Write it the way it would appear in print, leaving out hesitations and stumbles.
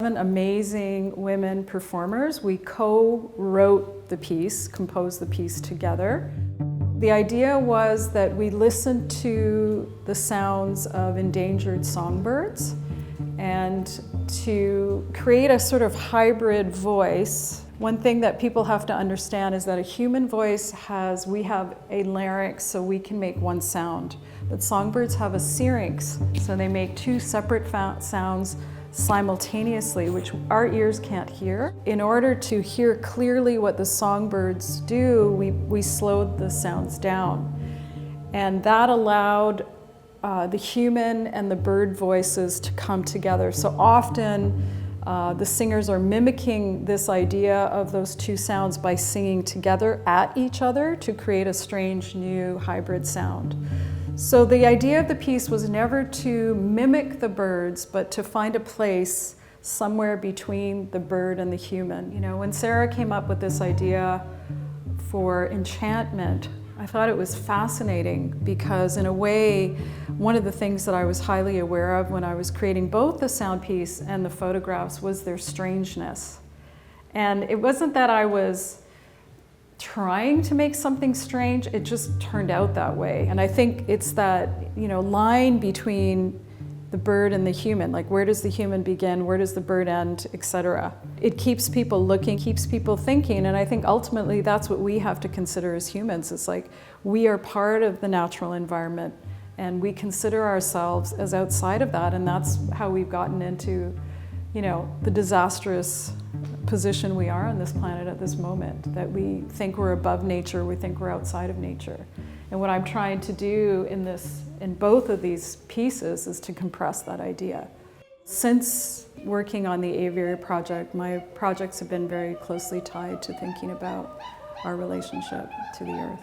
Amazing women performers. We co-wrote the piece, composed the piece together. The idea was that we listened to the sounds of endangered songbirds and to create a sort of hybrid voice. One thing that people have to understand is that a human voice we have a larynx, so we can make one sound. But songbirds have a syrinx, so they make two separate sounds simultaneously, which our ears can't hear. In order to hear clearly what the songbirds do, we slowed the sounds down. And that allowed the human and the bird voices to come together. So often the singers are mimicking this idea of those two sounds by singing together at each other to create a strange new hybrid sound. So the idea of the piece was never to mimic the birds, but to find a place somewhere between the bird and the human. You know, when Sara came up with this idea for Enchantment, I thought it was fascinating because in a way, one of the things that I was highly aware of when I was creating both the sound piece and the photographs was their strangeness. And it wasn't that I was trying to make something strange, it just turned out that way. And I think it's that, line between the bird and the human, like where does the human begin, where does the bird end, etc. It keeps people looking, keeps people thinking, and I think ultimately that's what we have to consider as humans. It's like we are part of the natural environment and we consider ourselves as outside of that, and that's how we've gotten into the disastrous position we are on this planet at this moment, that we think we're above nature, we think we're outside of nature. And what I'm trying to do in both of these pieces is to compress that idea. Since working on the aviary project, my projects have been very closely tied to thinking about our relationship to the earth.